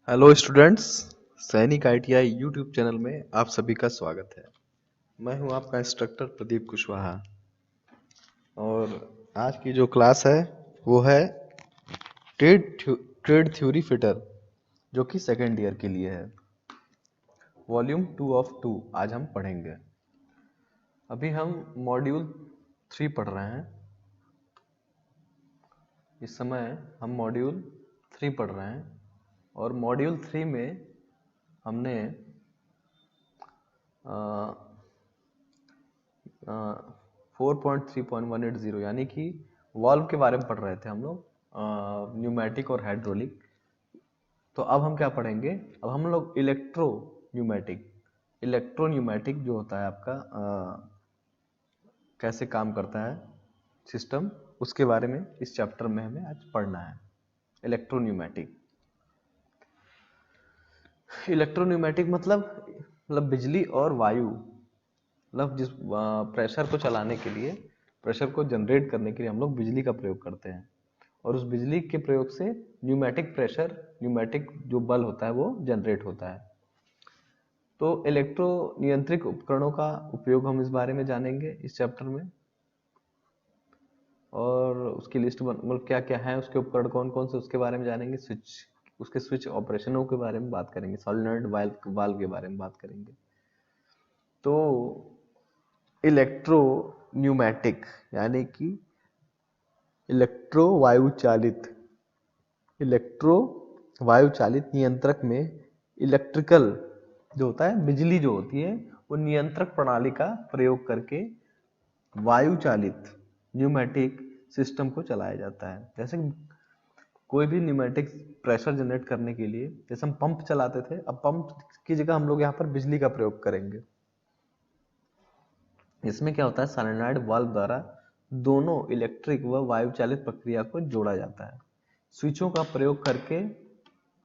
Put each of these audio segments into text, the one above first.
Hello students, सैनिक ITI YouTube channel में आप सभी का स्वागत है। मैं हूं आपका इंस्ट्रक्टर प्रदीप कुशवाहा और आज की जो क्लास है वो है ट्रेड थ्योरी फिटर, जो कि सेकेंड ईयर के लिए है। वॉल्यूम 2 ऑफ 2 आज हम पढ़ेंगे। अभी हम मॉड्यूल 3 पढ़ रहे हैं। इस समय हम मॉड्यूल 3 पढ़ रहे हैं और मॉड्यूल 3 में हमने 4.3.180 यानी कि वाल्व के बारे में पढ़ रहे थे हम लोग, न्यूमेटिक और हाइड्रोलिक। तो अब हम क्या पढ़ेंगे? अब हम लोग इलेक्ट्रो न्यूमेटिक जो होता है आपका, कैसे काम करता है सिस्टम, उसके बारे में इस चैप्टर में हमें आज पढ़ना है। इलेक्ट्रोन्यूमेटिक मतलब बिजली और वायु, मतलब जिस प्रेशर को चलाने के लिए, प्रेशर को जनरेट करने के लिए हम लोग बिजली का प्रयोग करते हैं और उस बिजली के प्रयोग से न्यूमेटिक जो बल होता है वो जनरेट होता है। तो इलेक्ट्रो नियंत्रित उपकरणों का उपयोग हम इस बारे में जानेंगे इस चैप्टर में, और उसकी लिस्ट मतलब क्या क्या है, उसके उपकरण कौन कौन से, उसके बारे में जानेंगे। उसके स्विच ऑपरेशनों के बारे में बात करेंगे, सॉलिनॉइड वाल्व के बारे में बात करेंगे। तो इलेक्ट्रो न्यूमेटिक यानी कि इलेक्ट्रो वायु चालित नियंत्रक में इलेक्ट्रिकल जो होता है, बिजली जो होती है, वो नियंत्रक प्रणाली का प्रयोग करके वायु चालित न्यूमेटिक सिस्टम को चलाया जाता है। जैसे कोई भी न्यूमेटिक प्रेशर जनरेट करने के लिए, जैसे हम पंप चलाते थे, अब पंप की जगह हम लोग यहाँ पर बिजली का प्रयोग करेंगे। इसमें क्या होता है, सोलेनॉइड वाल्व द्वारा दोनों इलेक्ट्रिक व वायु चालित प्रक्रिया को जोड़ा जाता है। स्विचों का प्रयोग करके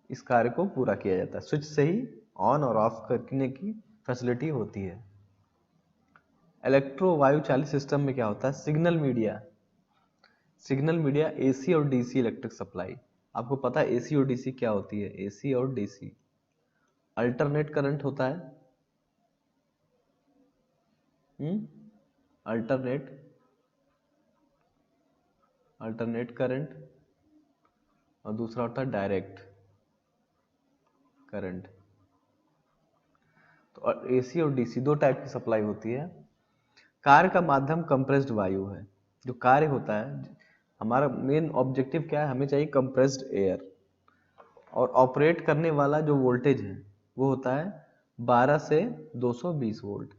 इस कार्य को पूरा किया जाता है। स्विच से ही ऑन और ऑफ करने की फैसिलिटी होती है। इलेक्ट्रो वायु चालित सिस्टम में क्या होता है, सिग्नल मीडिया एसी और डीसी इलेक्ट्रिक सप्लाई। आपको पता है एसी और डीसी क्या होती है? एसी और डीसी अल्टरनेट करंट होता है, अल्टरनेट करंट, और दूसरा होता है डायरेक्ट करंट। तो एसी और डीसी दो टाइप की सप्लाई होती है। कार्य का माध्यम कंप्रेस्ड वायु है। जो कार्य होता है, हमारा मेन ऑब्जेक्टिव क्या है, हमें चाहिए कंप्रेस्ड एयर। और ऑपरेट करने वाला जो वोल्टेज है वो होता है 12 से 220 वोल्ट।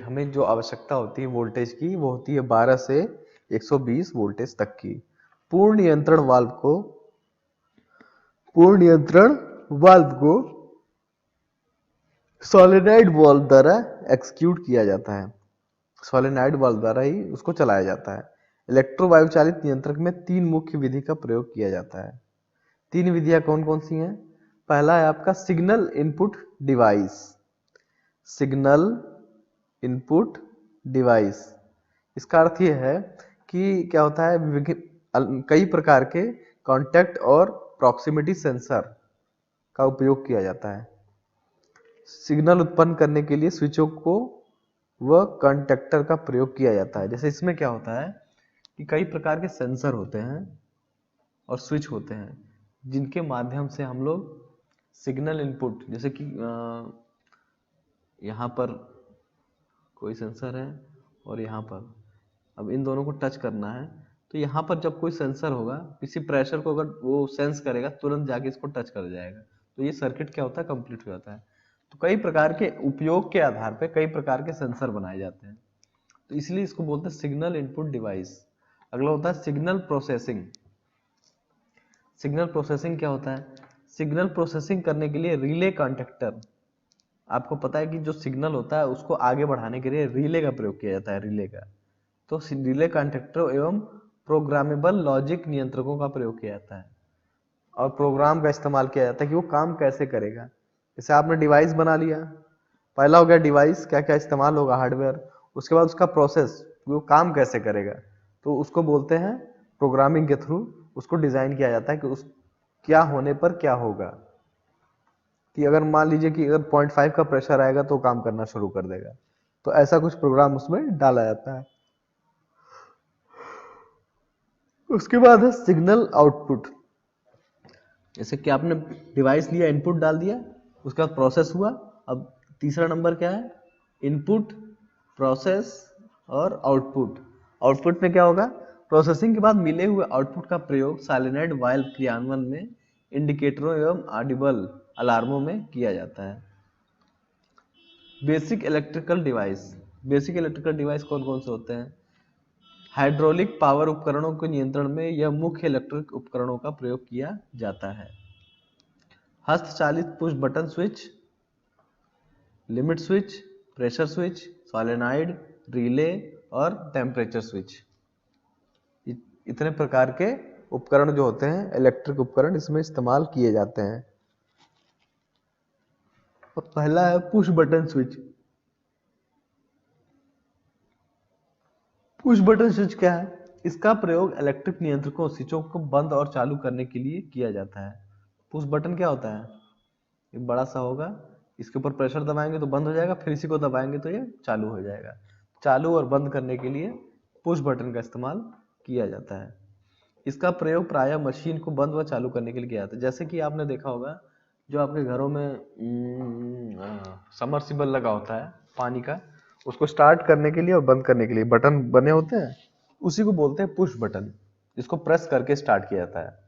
हमें जो आवश्यकता होती है वोल्टेज की, वो होती है 12 से 120 वोल्टेज तक की। पूर्ण नियंत्रण वाल्व को सोलेनॉइड वाल्व द्वारा एक्सिक्यूट किया जाता है। सोलेनॉइड वाल्व द्वारा ही उसको चलाया जाता है। इलेक्ट्रो वायु चालित नियंत्रक में 3 मुख्य विधि का प्रयोग किया जाता है। 3 विधियां कौन कौन सी हैं? पहला है आपका सिग्नल इनपुट डिवाइस। इसका अर्थ यह है कि क्या होता है, कई प्रकार के कॉन्टैक्ट और प्रॉक्सिमिटी सेंसर का उपयोग किया जाता है। सिग्नल उत्पन्न करने के लिए स्विचों को व कंडक्टर का प्रयोग किया जाता है। जैसे इसमें क्या होता है कि कई प्रकार के सेंसर होते हैं और स्विच होते हैं, जिनके माध्यम से हम लोग सिग्नल इनपुट, जैसे कि यहाँ पर कोई सेंसर है और यहाँ पर, अब इन दोनों को टच करना है, तो यहाँ पर जब कोई सेंसर होगा, किसी प्रेशर को अगर वो सेंस करेगा, तुरंत जाके इसको टच कर जाएगा। तो ये सर्किट क्या होता है, कंप्लीट हो जाता है। तो कई प्रकार के उपयोग के आधार पर कई प्रकार के सेंसर बनाए जाते हैं, तो इसलिए इसको बोलते हैं सिग्नल इनपुट डिवाइस। अगला होता है सिग्नल प्रोसेसिंग। सिग्नल प्रोसेसिंग क्या होता है? सिग्नल प्रोसेसिंग करने के लिए रिले कॉन्टैक्टर, आपको पता है कि जो सिग्नल होता है उसको आगे बढ़ाने के लिए रिले का प्रयोग किया जाता है, रिले का। तो रिले कॉन्टैक्टर एवं प्रोग्रामेबल लॉजिक नियंत्रकों का प्रयोग किया जाता है और प्रोग्राम का इस्तेमाल किया जाता है कि वो काम कैसे करेगा। जैसे आपने डिवाइस बना लिया, पहला हो गया डिवाइस, क्या क्या इस्तेमाल होगा, हार्डवेयर। उसके बाद उसका प्रोसेस, वो काम कैसे करेगा, तो उसको बोलते हैं प्रोग्रामिंग के थ्रू उसको डिजाइन किया जाता है कि उस क्या होने पर क्या होगा। कि अगर मान लीजिए कि अगर 0.5 का प्रेशर आएगा तो काम करना शुरू कर देगा। तो ऐसा कुछ प्रोग्राम उसमें डाला जाता है। उसके बाद है सिग्नल आउटपुट। जैसे कि आपने डिवाइस लिया, इनपुट डाल दिया, उसके बाद प्रोसेस हुआ। अब तीसरा नंबर क्या है? इनपुट, प्रोसेस और आउटपुट। आउटपुट में क्या होगा? प्रोसेसिंग के बाद मिले हुए आउटपुट का प्रयोग सॉलिनॉइड वाल्व क्रियान्वयन में इंडिकेटरों एवं ऑडिबल अलार्मों में किया जाता है। Basic electrical device. Basic electrical device कौन कौन से होते हैं? हाइड्रोलिक पावर उपकरणों के नियंत्रण में यह मुख्य इलेक्ट्रिक उपकरणों का प्रयोग किया जाता है। हस्तचालित push button switch, limit switch, pressure switch, solenoid, relay और टेम्परेचर स्विच। इतने प्रकार के उपकरण जो होते हैं, इलेक्ट्रिक उपकरण, इसमें इस्तेमाल किए जाते हैं। और पहला है push button switch. Push button switch क्या है? इसका प्रयोग इलेक्ट्रिक नियंत्रकों स्विचों को बंद और चालू करने के लिए किया जाता है। पुश बटन क्या होता है? एक बड़ा सा होगा, इसके ऊपर प्रेशर दबाएंगे तो बंद हो जाएगा, फिर इसी को दबाएंगे तो ये चालू हो जाएगा। चालू और बंद करने के लिए पुश बटन का इस्तेमाल किया जाता है। इसका प्रयोग प्रायः मशीन को बंद व चालू करने के लिए किया जाता है। जैसे कि आपने देखा होगा, जो आपके घरों में सबमर्सिबल लगा होता है पानी का, उसको स्टार्ट करने के लिए और बंद करने के लिए बटन बने होते हैं, उसी को बोलते हैं पुश बटन, जिसको प्रेस करके स्टार्ट किया जाता है।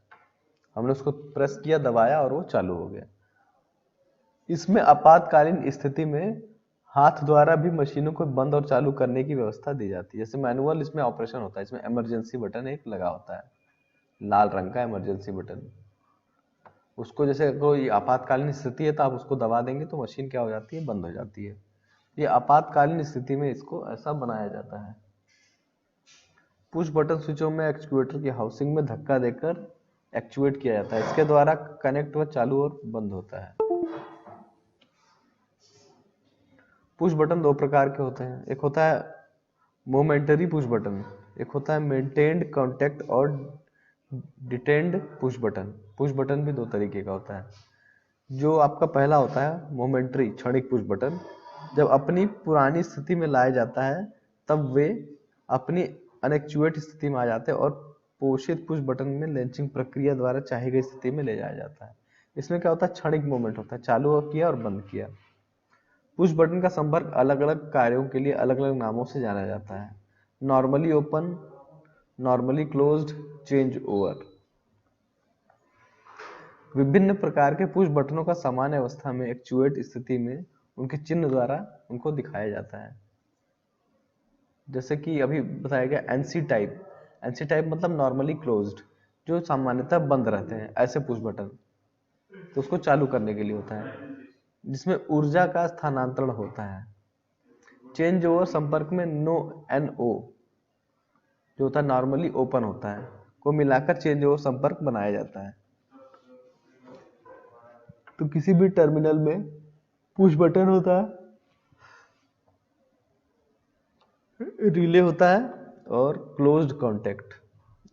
हमने उसको प्रेस किया, दबाया और वो चालू हो गया। इसमें आपातकालीन स्थिति में हाथ द्वारा भी मशीनों को बंद और चालू करने की व्यवस्था दी जाती है। जैसे मैनुअल इसमें ऑपरेशन होता है, इसमें इमरजेंसी बटन एक लगा होता है, लाल रंग का इमरजेंसी बटन। उसको जैसे कोई आपातकालीन स्थिति है तो आप उसको दबा देंगे तो मशीन क्या हो जाती है? बंद हो जाती है। ये आपातकालीन स्थिति में इसको ऐसा बनाया जाता है। पुश बटन स्विचों में एक्चुएटर की हाउसिंग में धक्का देकर एक्चुएट किया जाता है। इसके द्वारा कनेक्ट व चालू और बंद होता है। पुश बटन दो प्रकार के होते हैं। एक होता है मोमेंटरी पुश बटन, एक होता है मेंटेन्ड कांटेक्ट और detained push button. Push button भी दो तरीके का होता है। जो आपका पहला होता है मोमेंटरी, क्षणिक पुश बटन, जब अपनी पुरानी स्थिति में लाया जाता है तब वे अपनी अनएक्चुएट स्थिति में आ जाते हैं और पोषित पुश बटन में लैंचिंग प्रक्रिया द्वारा चाही गई स्थिति में ले जाया जाता है। इसमें क्या होता है? क्षणिक मूवमेंट होता है, चालू किया और बंद किया। पुश बटन का संपर्क अलग अलग कार्यों के लिए अलग अलग नामों से जाना जाता है। Normally open, normally closed, change over. विभिन्न प्रकार के पुश बटनों का सामान्य अवस्था में एक्चुएट स्थिति में उनके चिन्ह द्वारा उनको दिखाया जाता है। जैसे कि अभी बताया गया एनसी टाइप। एनसी टाइप मतलब नॉर्मली क्लोज्ड, जो सामान्यतः बंद रहते हैं ऐसे पुश बटन, तो उसको चालू करने के लिए होता है, जिसमें ऊर्जा का स्थानांतरण होता है। चेंज ओवर संपर्क में नो एनओ जो होता है नॉर्मली ओपन होता है, को मिलाकर चेंज ओवर संपर्क बनाया जाता है। तो किसी भी टर्मिनल में पुश बटन होता है, रिले होता है और क्लोज्ड कांटेक्ट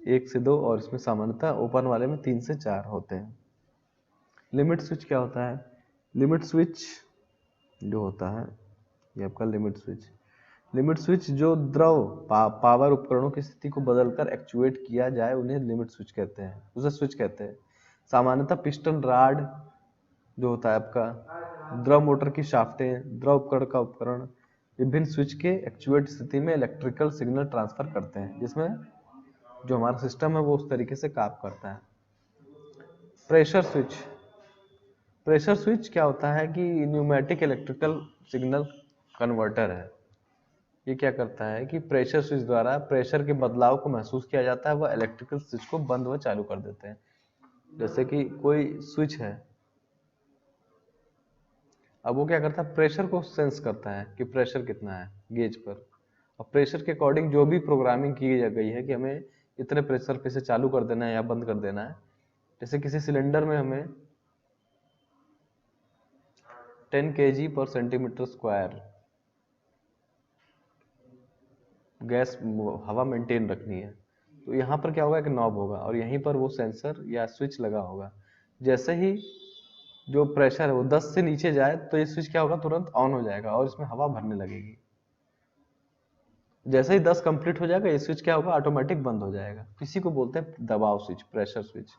1 से 2, और इसमें सामान्यतः ओपन वाले में 3 से 4 होते हैं। लिमिट स्विच क्या होता है? लिमिट स्विच जो होता है, ये आपका लिमिट स्विच। लिमिट स्विच जो द्रव पावर उपकरणों की स्थिति को बदलकर एक्चुएट किया जाए उन्हें लिमिट स्विच कहते हैं, उसे स्विच कहते हैं। सामान्यतः पिस्टन रॉड जो होता है आपका, द्रव मोटर की शाफ्टें, द्रव उपकरण का उपकरण विभिन्न स्विच के एक्चुएट स्थिति में इलेक्ट्रिकल सिग्नल ट्रांसफर करते हैं, जिसमें जो हमारा सिस्टम है वो उस तरीके से काम करता है। Pressure switch. प्रेशर स्विच क्या होता है कि न्यूमेटिक इलेक्ट्रिकल सिग्नल कन्वर्टर है। ये क्या करता है कि प्रेशर स्विच द्वारा प्रेशर के बदलाव को महसूस किया जाता है, वह इलेक्ट्रिकल स्विच को बंद व चालू कर देते हैं। जैसे कि कोई स्विच है, अब वो क्या करता है? प्रेशर को सेंस करता है कि प्रेशर कितना है गेज पर, और प्रेशर के अकॉर्डिंग जो भी प्रोग्रामिंग की गई है कि हमें इतने प्रेशर पे से चालू कर देना है या बंद कर देना है। जैसे किसी सिलेंडर में हमें 10 kg/cm² गैस हवा मेंटेन रखनी है, तो यहाँ पर क्या होगा कि नॉब होगा और यहीं पर वो सेंसर या स्विच लगा होगा। जैसे ही जो प्रेशर है वो 10 से नीचे जाए तो ये स्विच क्या होगा, तुरंत ऑन हो जाएगा और इसमें हवा भरने लगेगी। जैसे ही 10 कंप्लीट हो जाएगा ये स्विच क्या होगा, ऑटोमेटिक बंद हो जाएगा। इसी को बोलते हैं दबाव स्विच, प्रेशर स्विच।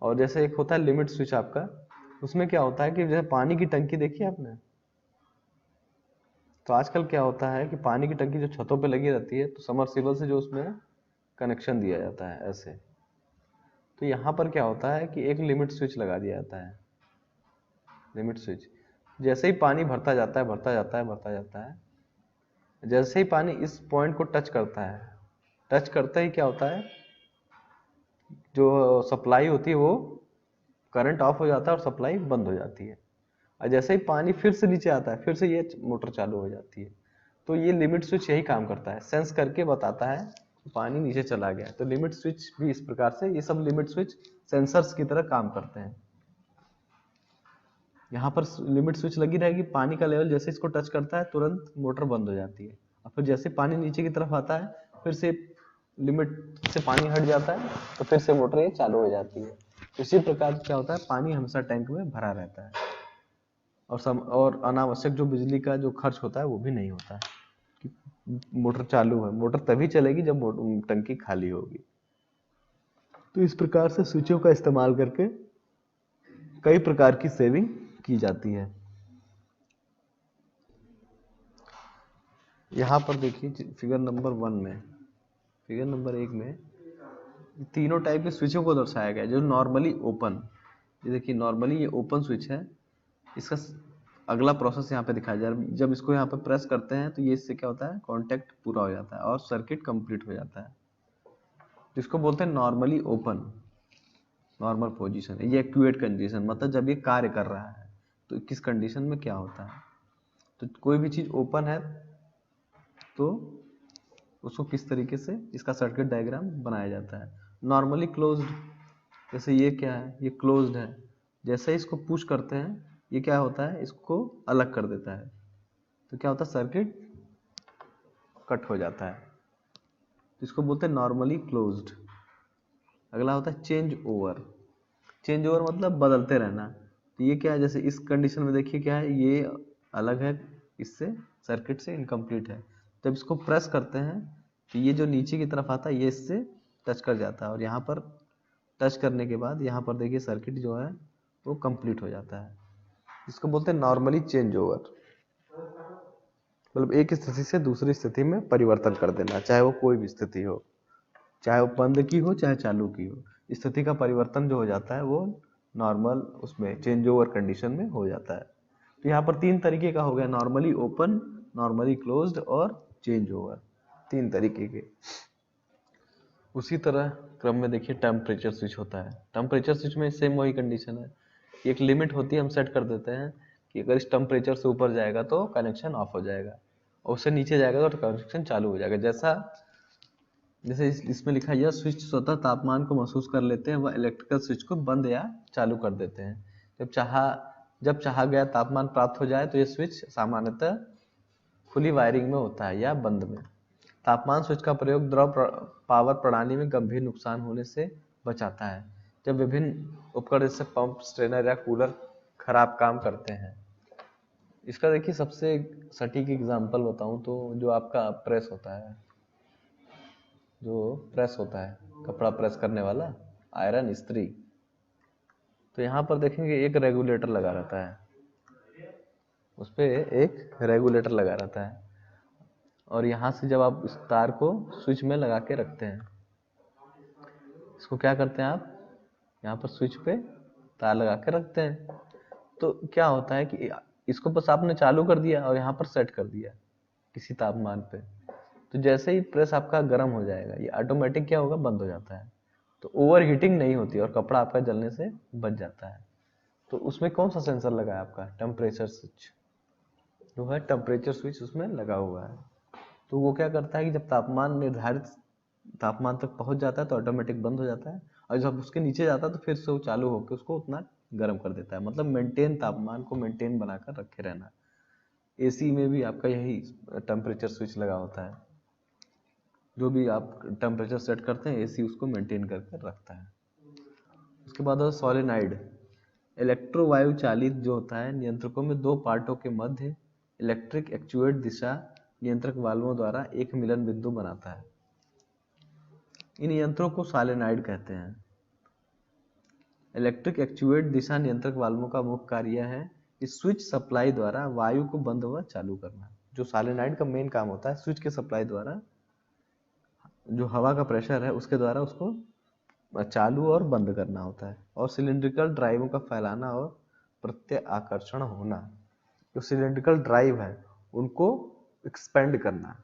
और जैसे एक होता है लिमिट स्विच आपका, उसमें क्या होता है कि जैसे पानी की टंकी देखी आपने, तो आजकल क्या होता है कि पानी की टंकी जो छतों पे लगी रहती है, तो समरसीबल से जो उसमें कनेक्शन दिया जाता है ऐसे, तो यहाँ पर क्या होता है कि एक लिमिट स्विच लगा दिया जाता है। लिमिट स्विच, जैसे ही पानी भरता जाता है भरता जाता है भरता जाता है, जैसे ही पानी इस पॉइंट को टच करता है, टच करते ही क्या होता है, जो सप्लाई होती है वो करंट ऑफ हो जाता है और सप्लाई बंद हो जाती है। और जैसे ही पानी फिर से नीचे आता है, फिर से ये मोटर चालू हो जाती है। तो ये लिमिट स्विच यही काम करता है, सेंस करके बताता है पानी नीचे चला गया। तो लिमिट स्विच भी इस प्रकार से, ये सब लिमिट स्विच सेंसर्स की तरह काम करते हैं। यहाँ पर लिमिट स्विच लगी रहेगी, पानी का लेवल जैसे इसको टच करता है तुरंत मोटर बंद हो जाती है, और फिर जैसे पानी नीचे की तरफ आता है फिर से लिमिट से पानी हट जाता है तो फिर से मोटर ये चालू हो जाती है। इसी प्रकार क्या होता है, पानी हमेशा टैंक में भरा रहता है और अनावश्यक जो बिजली का जो खर्च होता है वो भी नहीं होता है कि मोटर चालू है। मोटर तभी चलेगी जब टंकी खाली होगी। तो इस प्रकार से स्विचों का इस्तेमाल करके कई प्रकार की सेविंग की जाती है। यहाँ पर देखिए फिगर नंबर 1 में, फिगर नंबर 1 में तीनों टाइप के स्विचों को दर्शाया गया है। जो नॉर्मली ओपन, ये देखिए नॉर्मली ये ओपन स्विच है, इसका अगला प्रोसेस यहाँ पे दिखाया जा रहा है। जब इसको यहाँ पे प्रेस करते हैं तो ये इससे क्या होता है, कॉन्टेक्ट पूरा हो जाता है और सर्किट कंप्लीट हो जाता है। जिसको बोलते हैं नॉर्मली ओपन, नॉर्मल पोजीशन। ये एक्यूएट कंडीशन, मतलब जब ये कार्य कर रहा है तो किस कंडीशन में क्या होता है। तो कोई भी चीज ओपन है तो उसको किस तरीके से इसका सर्किट डायग्राम बनाया जाता है। नॉर्मली क्लोज्ड, जैसे ये क्या है, ये क्लोज्ड है, जैसे ही इसको पुश करते हैं ये क्या होता है, इसको अलग कर देता है, तो क्या होता है, सर्किट कट हो जाता है। तो इसको बोलते हैं नॉर्मली क्लोज्ड। अगला होता है चेंज ओवर। चेंज ओवर मतलब बदलते रहना। तो ये क्या है, जैसे इस कंडीशन में देखिए क्या है, ये अलग है इससे, सर्किट से इनकम्प्लीट है। जब इसको प्रेस करते हैं तो ये जो नीचे की तरफ आता है ये इससे टच कर जाता है, और यहाँ पर टच करने के बाद यहाँ पर देखिए सर्किट जो है वो कंप्लीट हो जाता है। इसको बोलते हैं नॉर्मली चेंज ओवर। मतलब एक स्थिति से दूसरी स्थिति में परिवर्तन कर देना, चाहे वो कोई भी स्थिति हो, चाहे वो बंद की हो चाहे चालू की हो, स्थिति का परिवर्तन जो हो जाता है वो नॉर्मल उसमें चेंज ओवर कंडीशन में हो जाता है। तो यहाँ पर 3 तरीके का हो गया, नॉर्मली ओपन, नॉर्मली क्लोज्ड और चेंज ओवर, 3 तरीके के। उसी तरह क्रम में देखिए टेम्परेचर स्विच होता है। टेम्परेचर स्विच में सेम वही कंडीशन है, एक लिमिट होती है, हम सेट कर देते हैं कि अगर इस टेम्परेचर से ऊपर जाएगा तो कनेक्शन ऑफ हो जाएगा, और उससे नीचे जाएगा तो कनेक्शन चालू हो जाएगा। जैसे इसमें लिखा है, यह स्विच स्वतः तापमान को महसूस कर लेते हैं, वह इलेक्ट्रिकल स्विच को बंद या चालू कर देते हैं। जब चाहा गया तापमान प्राप्त हो जाए तो यह स्विच सामान्यतः खुली वायरिंग में होता है या बंद में। तापमान स्विच का प्रयोग द्रव पावर प्रणाली में गंभीर नुकसान होने से बचाता है, जब विभिन्न उपकरण जैसे पंप, स्ट्रेनर या कूलर खराब काम करते हैं। इसका देखिए सबसे सटीक एग्जांपल बताऊं तो जो आपका प्रेस होता है, जो प्रेस होता है कपड़ा प्रेस करने वाला, आयरन इस्त्री, तो यहाँ पर देखेंगे एक रेगुलेटर लगा रहता है, उस पर एक रेगुलेटर लगा रहता है, और यहाँ से जब आप इस तार को स्विच में लगा के रखते हैं, इसको क्या करते हैं आप, यहाँ पर स्विच पे तार लगा के रखते हैं, तो क्या होता है कि इसको बस आपने चालू कर दिया और यहाँ पर सेट कर दिया किसी तापमान पे, तो जैसे ही प्रेस आपका गर्म हो जाएगा ये ऑटोमेटिक क्या होगा, बंद हो जाता है। तो ओवर हीटिंग नहीं होती और कपड़ा आपका जलने से बच जाता है। तो उसमें कौन सा सेंसर लगा है आपका, टेम्परेचर स्विच जो है, टेम्परेचर स्विच उसमें लगा हुआ है। तो वो क्या करता है कि जब तापमान निर्धारित तापमान तक पहुंच जाता है तो ऑटोमेटिक बंद हो जाता है, और जब उसके नीचे जाता है तो फिर से वो चालू होकर उसको उतना गर्म कर देता है। मतलब मेंटेन, तापमान को मेंटेन बनाकर रखे रहना। एसी में भी आपका यही टेम्परेचर स्विच लगा होता है, जो भी आप टेम्परेचर सेट करते हैं एसी उसको मेंटेन करके रखता है। उसके बाद है सोलेनाइड। इलेक्ट्रोवायु चालित जो होता है नियंत्रकों में दो पार्टों के मध्य इलेक्ट्रिक एक्चुएट दिशा नियंत्रक वाल्वों द्वारा एक मिलन बिंदु बनाता है। इन यंत्रों को सोलेनॉइड कहते हैं। इलेक्ट्रिक एक्चुएट दिशा नियंत्रक वाल्वों का मुख्य कार्य यह है कि स्विच सप्लाई द्वारा वायु को बंद व चालू करना। जो सोलेनॉइड का मेन काम होता है स्विच के सप्लाई द्वारा जो हवा का प्रेशर है उसके द्वारा उसको चालू और बंद करना होता है, और सिलिंड्रिकल ड्राइवों का फैलाना और प्रत्यय आकर्षण होना। जो सिलिंड्रिकल ड्राइव है उनको एक्सपेंड करना,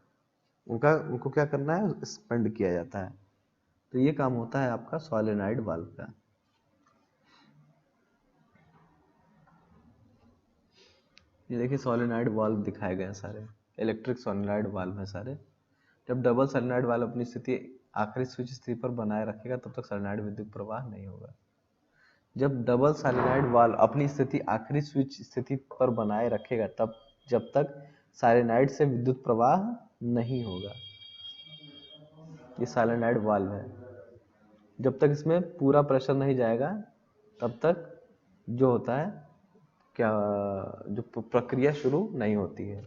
उनको क्या करना है, एक्सपेंड किया जाता है। तो ये काम होता है आपका सोलेनॉइड वाल्व का। ये देखिए सोलेनॉइड वाल्व दिखाए गए हैं सारे, इलेक्ट्रिक सोलेनॉइड वाल्व है सारे। जब डबल सोलेनॉइड वाल्व अपनी स्थिति आखिरी स्विच स्थिति पर बनाए रखेगा तब तक सोलेनॉइड विद्युत प्रवाह नहीं होगा। जब डबल सोलेनॉइड वाल्व अपनी स्थिति आखिरी स्विच स्थिति पर बनाए रखेगा जब तक सोलेनॉइड से विद्युत प्रवाह नहीं होगा। ये सोलेनॉइड वाल्व है, जब तक इसमें पूरा प्रेशर नहीं जाएगा तब तक जो होता है क्या, जो प्रक्रिया शुरू नहीं होती है।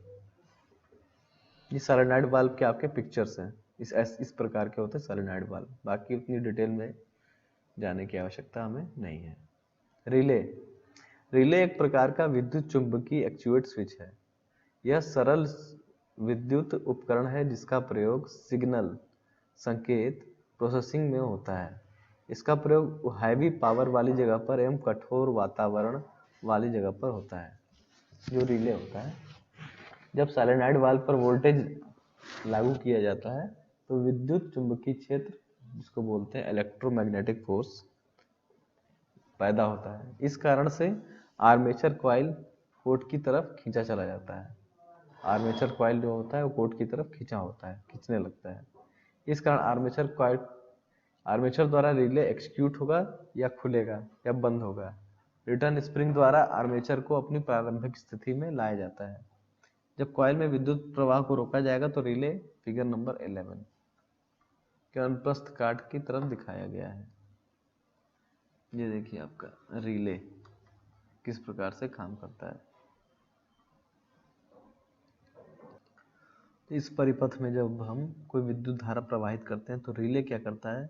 ये सोलेनॉइड वाल्व के आपके पिक्चर्स हैं, इस प्रकार के होते हैं सोलेनॉइड वाल्व। बाकी उतनी डिटेल में जाने की आवश्यकता हमें नहीं है। रिले एक प्रकार का विद्युत चुंबकीय एक्चुएट स्विच है। यह सरल विद्युत उपकरण है जिसका प्रयोग सिग्नल संकेत प्रोसेसिंग में होता है। इसका प्रयोग हैवी पावर वाली जगह पर एवं कठोर वातावरण वाली जगह पर होता है। जो रिले होता है, जब सोलेनॉइड वाल्व पर वोल्टेज लागू किया जाता है तो विद्युत चुंबकीय क्षेत्र, जिसको बोलते हैं इलेक्ट्रोमैग्नेटिक फोर्स, पैदा होता है। इस कारण से आर्मेचर कॉइल कोट की तरफ खींचा चला जाता है। आर्मेचर कॉइल जो होता है वो कोट की तरफ खींचने लगता है। इस कारण आर्मेचर द्वारा रिले एक्सिक्यूट होगा या खुलेगा या बंद होगा। रिटर्न स्प्रिंग द्वारा आर्मेचर को अपनी प्रारंभिक स्थिति में लाया जाता है। जब कॉइल में विद्युत प्रवाह को रोका जाएगा तो रिले फिगर नंबर 11 के अनुप्रस्थ काट की तरफ दिखाया गया है। ये देखिए आपका रिले किस प्रकार से काम करता है। इस परिपथ में जब हम कोई विद्युत धारा प्रवाहित करते हैं तो रिले क्या करता है,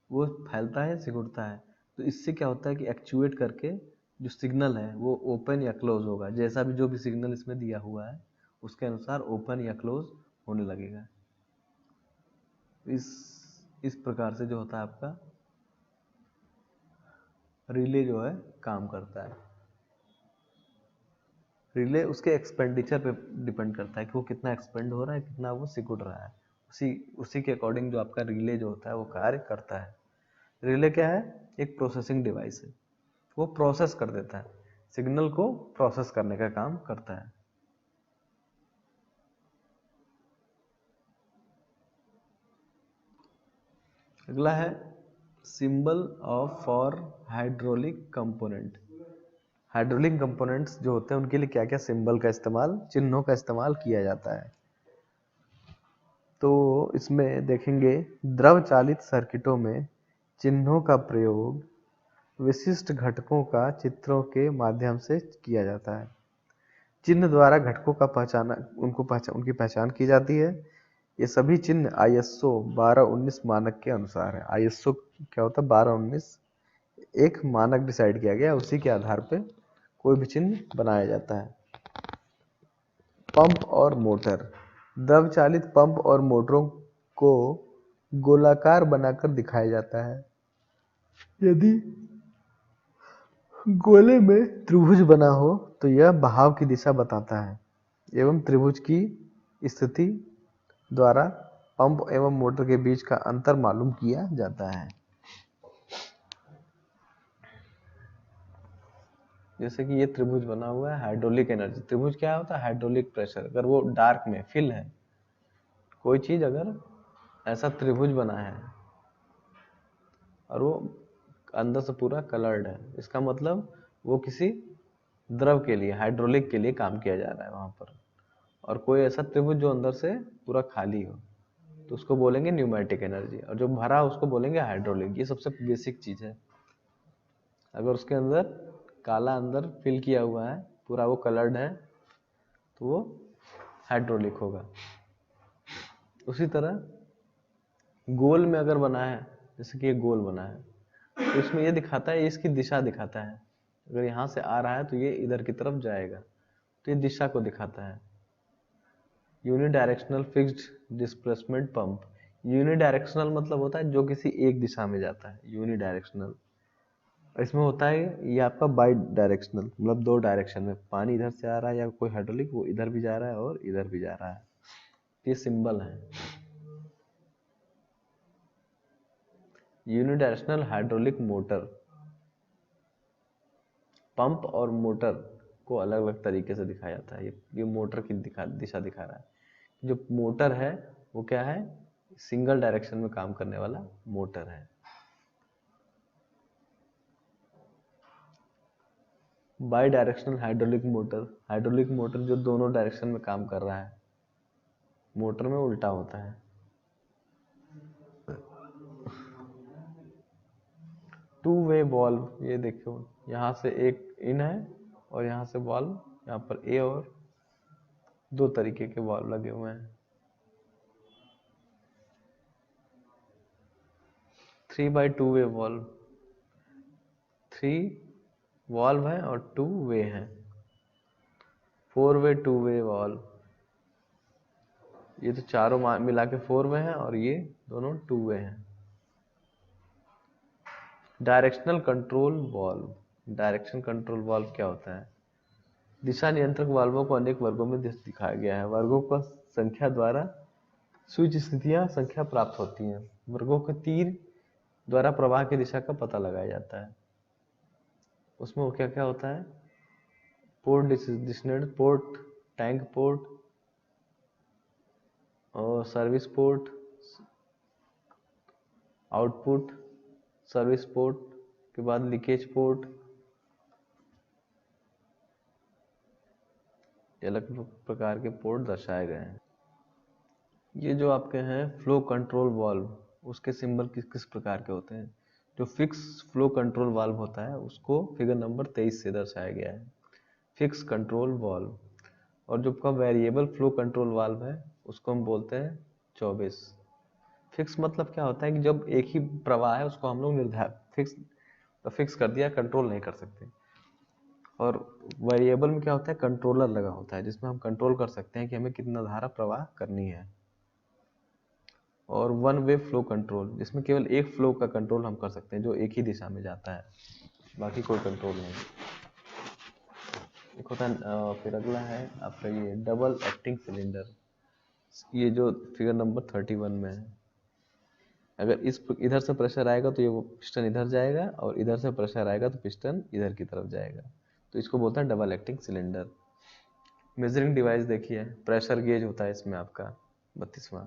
वो फैलता है, सिकुड़ता है। तो इससे क्या होता है कि एक्चुएट करके जो सिग्नल है वो ओपन या क्लोज होगा। जैसा भी जो भी सिग्नल इसमें दिया हुआ है उसके अनुसार ओपन या क्लोज होने लगेगा। इस प्रकार से जो होता है आपका रिले जो है काम करता है। रिले उसके एक्सपेंडिचर पे डिपेंड करता है कि वो कितना एक्सपेंड हो रहा है, कितना वो सिकुड़ रहा है। उसी के अकॉर्डिंग जो आपका रिले जो होता है वो कार्य करता है। रिले क्या है, एक प्रोसेसिंग डिवाइस है। वो प्रोसेस कर देता है, सिग्नल को प्रोसेस करने का काम करता है। अगला है symbol for hydraulic component. Hydraulic components जो होते हैं उनके लिए क्या क्या सिंबल का इस्तेमाल, चिन्हों का इस्तेमाल किया जाता है। तो इसमें देखेंगे द्रव चालित सर्किटों में चिन्हों का प्रयोग विशिष्ट घटकों का चित्रों के माध्यम से किया जाता है। चिन्ह द्वारा घटकों का उनकी पहचान की जाती है। ये सभी चिन्ह ISO 1219 मानक के अनुसार है। ISO क्या होता है, 1219 एक मानक डिसाइड किया गया, उसी के आधार पे कोई भी चिन्ह बनाया जाता है। पंप और मोटर, द्रव चालित पंप और मोटरों को गोलाकार बनाकर दिखाया जाता है। यदि गोले में त्रिभुज बना हो तो यह बहाव की दिशा बताता है एवं त्रिभुज की स्थिति द्वारा पंप एवं मोटर के बीच का अंतर मालूम किया जाता है। जैसे कि ये त्रिभुज बना हुआ है, हाइड्रोलिक एनर्जी। त्रिभुज क्या होता है, हाइड्रोलिक प्रेशर। अगर वो डार्क में फिल है, कोई चीज अगर ऐसा त्रिभुज बना है और वो अंदर से पूरा कलर्ड है, इसका मतलब वो किसी द्रव के लिए, हाइड्रोलिक के लिए काम किया जा रहा है वहां पर। और कोई ऐसा त्रिभुज जो अंदर से पूरा खाली हो तो उसको बोलेंगे न्यूमेटिक एनर्जी, और जो भरा उसको बोलेंगे हाइड्रोलिक। ये सबसे बेसिक चीज है। अगर उसके अंदर काला अंदर फिल किया हुआ है, पूरा वो कलर्ड है, तो वो हाइड्रोलिक होगा। उसी तरह गोल में अगर बना है, जैसे कि ये गोल बना है, तो इसमें ये दिखाता है, इसकी दिशा दिखाता है। अगर यहाँ से आ रहा है तो ये इधर की तरफ जाएगा, तो ये दिशा को दिखाता है। Unidirectional fixed displacement pump. Unidirectional मतलब होता है जो किसी एक दिशा में जाता है, यूनिडायरेक्शनल। इसमें होता है ये आपका बाई डायरेक्शनल, मतलब 2 डायरेक्शन में, पानी इधर से आ रहा है या कोई हाइड्रोलिक वो इधर भी जा रहा है और इधर भी जा रहा है। ये सिंबल है। Unidirectional hydraulic motor. पंप और मोटर को अलग अलग तरीके से दिखाया जाता है। ये मोटर की दिशा दिखा रहा है। जो मोटर है वो क्या है, सिंगल डायरेक्शन में काम करने वाला मोटर है। By directional hydraulic motor. Hydraulic motor जो दोनों डायरेक्शन में काम कर रहा है, मोटर में उल्टा होता है। Two way valve. ये देखो, यहाँ से एक इन है और यहाँ से वॉल्व, यहाँ पर ए और 2 तरीके के वॉल्व लगे हुए हैं। 3x2 वे वॉल्व। 3 वॉल्व है और 2 वे हैं। 4 वे 2 वे वॉल्व। ये तो चारों मिला के 4 वे हैं और ये दोनों 2 वे हैं। Directional control valve. Direction control valve क्या होता है? दिशा नियंत्रक वाल्वों को अनेक वर्गों में दिखाया गया है। वर्गों का संख्या द्वारा स्विच स्थितियां संख्या प्राप्त होती हैं। वर्गों के तीर द्वारा प्रवाह की दिशा का पता लगाया जाता है। उसमें वो क्या क्या होता है? Port destination port, tank port और service port, output service port के बाद लीकेज पोर्ट। अलग प्रकार के पोर्ट दर्शाए गए हैं। ये जो आपके हैं फ्लो कंट्रोल वाल्व, उसके सिंबल किस किस प्रकार के होते हैं? जो फिक्स फ्लो कंट्रोल वाल्व होता है उसको फिगर नंबर 23 से दर्शाया गया है, फिक्स कंट्रोल वाल्व। और जो आपका वेरिएबल फ्लो कंट्रोल वाल्व है उसको हम बोलते हैं 24। फिक्स मतलब क्या होता है कि जब एक ही प्रवाह है उसको हम लोग निर्धारित फिक्स कर दिया, कंट्रोल नहीं कर सकते। और वेरिएबल में क्या होता है? कंट्रोलर लगा होता है जिसमें हम कंट्रोल कर सकते हैं कि हमें कितना धारा प्रवाह करनी है। और वन वे फ्लो कंट्रोल, जिसमें केवल एक फ्लो का कंट्रोल हम कर सकते हैं जो एक ही दिशा में जाता है, बाकी कोई कंट्रोल नहीं। एक होता है फिर अगला है आपका ये डबल एक्टिंग सिलेंडर। ये जो फिगर नंबर 31 में है, अगर इधर से प्रेशर आएगा तो ये वो पिस्टन इधर जाएगा और इधर से प्रेशर आएगा तो पिस्टन इधर की तरफ जाएगा, तो इसको बोलते हैं double acting cylinder. Measuring device देखिए, प्रेशर गेज होता है इसमें आपका 32वां,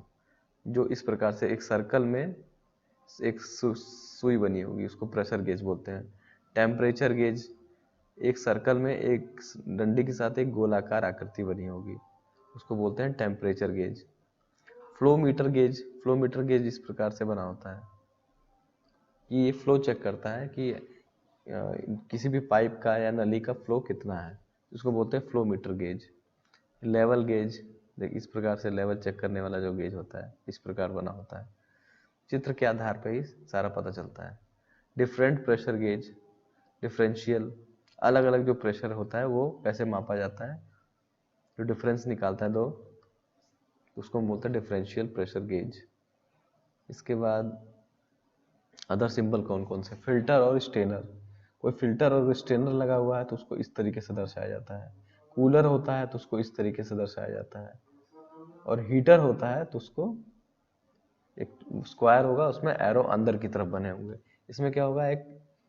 जो इस प्रकार से एक सर्कल में एक सुई बनी होगी, उसको प्रेशर गेज बोलते हैं। टेम्परेचर गेज, एक सर्कल में एक डंडी के साथ एक गोलाकार आकृति बनी होगी, उसको बोलते हैं temperature gauge. Flow meter gauge, flow meter gauge इस प्रकार से बना होता है कि ये फ्लो चेक करता है कि किसी भी पाइप का या नली का फ्लो कितना है, उसको बोलते हैं flow meter gauge. Level gauge, इस प्रकार से लेवल चेक करने वाला जो गेज होता है इस प्रकार बना होता है। चित्र के आधार पर ही सारा पता चलता है। डिफरेंट प्रेशर गेज, डिफरेंशियल, अलग अलग जो प्रेशर होता है वो कैसे मापा जाता है, जो डिफरेंस निकालता है दो, उसको बोलते हैं डिफरेंशियल प्रेशर गेज। इसके बाद अदर सिंबल कौन कौन से? फिल्टर और स्टेनर। कोई फिल्टर और स्टेनर लगा हुआ है तो उसको इस तरीके से दर्शाया जाता है। कूलर होता है तो उसको इस तरीके से दर्शाया जाता है। और हीटर होता है तो उसको एक स्क्वायर होगा, उसमें एरो अंदर की तरफ बने होंगे। इसमें क्या होगा, एक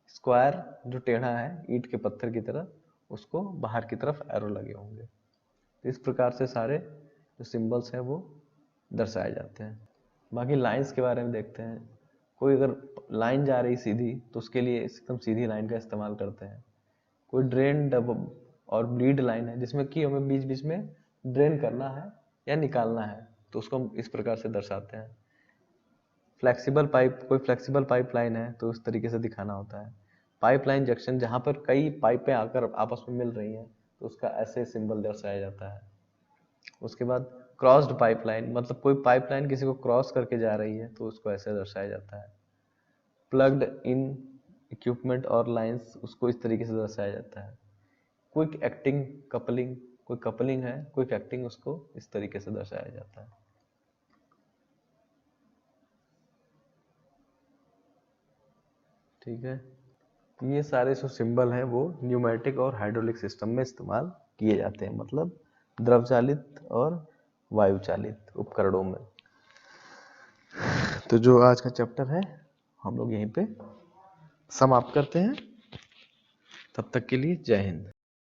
स्क्वायर जो टेढ़ा है ईंट के पत्थर की तरह, उसको बाहर की तरफ एरो लगे होंगे। तो इस प्रकार से सारे जो सिंबल्स हैं वो दर्शाए जाते हैं। बाकी लाइंस के बारे में देखते हैं। कोई अगर लाइन जा रही सीधी तो उसके लिए एकदम सीधी लाइन का इस्तेमाल करते हैं। कोई ड्रेन और ब्लीड लाइन है जिसमें कि हमें बीच बीच में ड्रेन करना है या निकालना है, तो उसको हम इस प्रकार से दर्शाते हैं। फ्लेक्सिबल पाइप, कोई फ्लेक्सिबल पाइप लाइन है तो उस तरीके से दिखाना होता है। पाइपलाइन जंक्शन, जहाँ पर कई पाइपें आकर आपस में मिल रही हैं तो उसका ऐसे सिंबल दर्शाया जाता है। उसके बाद क्रॉस्ड पाइपलाइन, मतलब कोई पाइपलाइन किसी को क्रॉस करके जा रही है तो उसको ऐसे दर्शाया जाता है। प्लग्ड इन इक्विपमेंट और लाइंस, उसको इस तरीके से दर्शाया जाता है। क्विक एक्टिंग कपलिंग, कोई कपलिंग है, क्विक एक्टिंग, उसको इस तरीके से दर्शाया जाता है। ठीक है, ये सारे जो सिंबल हैं वो न्यूमेटिक और हाइड्रोलिक सिस्टम में इस्तेमाल किए जाते हैं, मतलब द्रव चालित और वायु चालित उपकरणों में। तो जो आज का चैप्टर है हम लोग यहीं पे समाप्त करते हैं। तब तक के लिए जय हिंद।